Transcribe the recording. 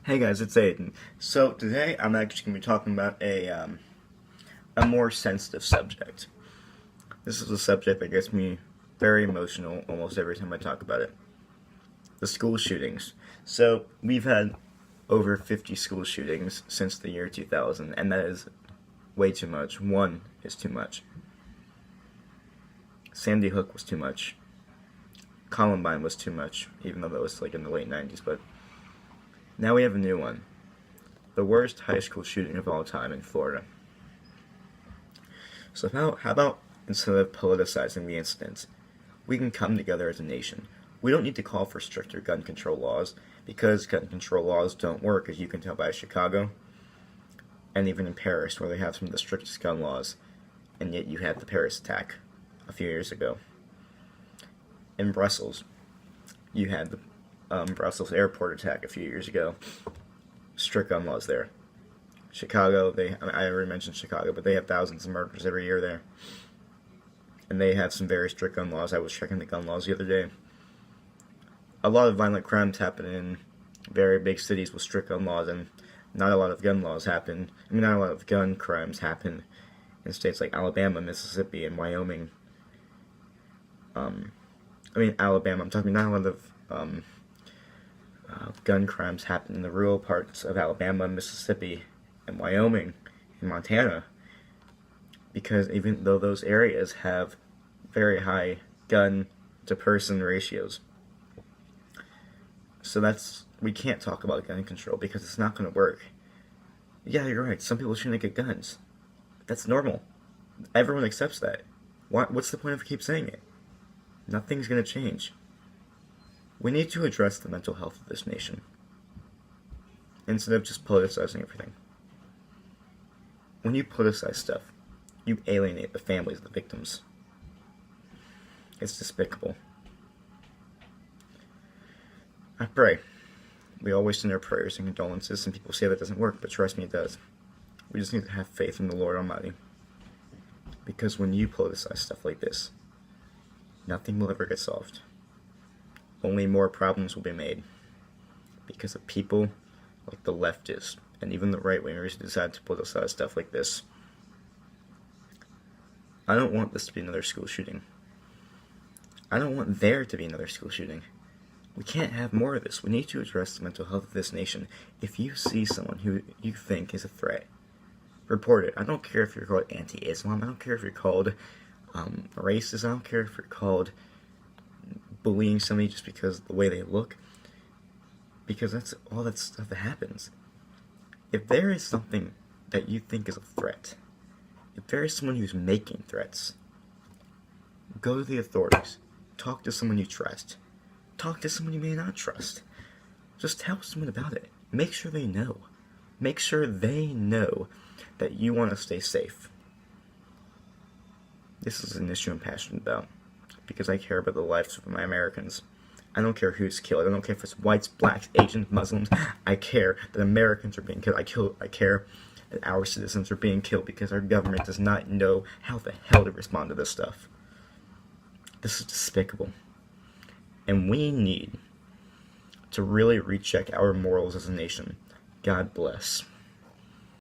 Hey guys, it's Aiden. So today I'm actually going to be talking about a more sensitive subject. This is a subject that gets me very emotional almost every time I talk about it. The school shootings. So we've had over 50 school shootings since the year 2000, and that is way too much. One is too much. Sandy Hook was too much. Columbine was too much, even though that was like in the late 90s, but now we have a new one. The worst high school shooting of all time in Florida. So how about instead of politicizing the incident, we can come together as a nation. We don't need to call for stricter gun control laws, because gun control laws don't work, as you can tell by Chicago, and even in Paris, where they have some of the strictest gun laws, and yet you had the Paris attack a few years ago. In Brussels, you had the Brussels airport attack a few years ago. Strict gun laws there. Chicago, I already mentioned Chicago, but they have thousands of murders every year there. And they have some very strict gun laws. I was checking the gun laws the other day. A lot of violent crimes happen in very big cities with strict gun laws, and not a lot of gun laws happen. Not a lot of gun crimes happen in states like Alabama, Mississippi, and Wyoming. Alabama, I'm talking not a lot of gun crimes happen in the rural parts of Alabama, Mississippi, and Wyoming, and Montana, because even though those areas have very high gun-to-person ratios. So we can't talk about gun control because it's not going to work. Yeah, you're right, some people shouldn't get guns. That's normal. Everyone accepts that. What's the point of keep saying it? Nothing's going to change. We need to address the mental health of this nation, instead of just politicizing everything. When you politicize stuff, you alienate the families of the victims. It's despicable. I pray. We always send our prayers and condolences. Some people say that doesn't work, but trust me, it does. We just need to have faith in the Lord Almighty. Because when you politicize stuff like this, nothing will ever get solved. Only more problems will be made because of people like the leftists and even the right-wingers who decide to politicize stuff like this. I don't want this to be another school shooting. I don't want there to be another school shooting. We can't have more of this. We need to address the mental health of this nation. If you see someone who you think is a threat, report it. I don't care if you're called anti-Islam. I don't care if you're called racist. I don't care if you're called bullying somebody just because of the way they look, because that's all that stuff that happens. If there is something that you think is a threat, if there is someone who's making threats, go to the authorities. Talk to someone you trust. Talk to someone you may not trust. Just tell someone about it. Make sure they know. Make sure they know that you want to stay safe. This is an issue I'm passionate about, because I care about the lives of my Americans. I don't care who's killed. I don't care if it's whites, blacks, Asians, Muslims. I care that Americans are being killed. I care that our citizens are being killed because our government does not know how the hell to respond to this stuff. This is despicable. And we need to really recheck our morals as a nation. God bless.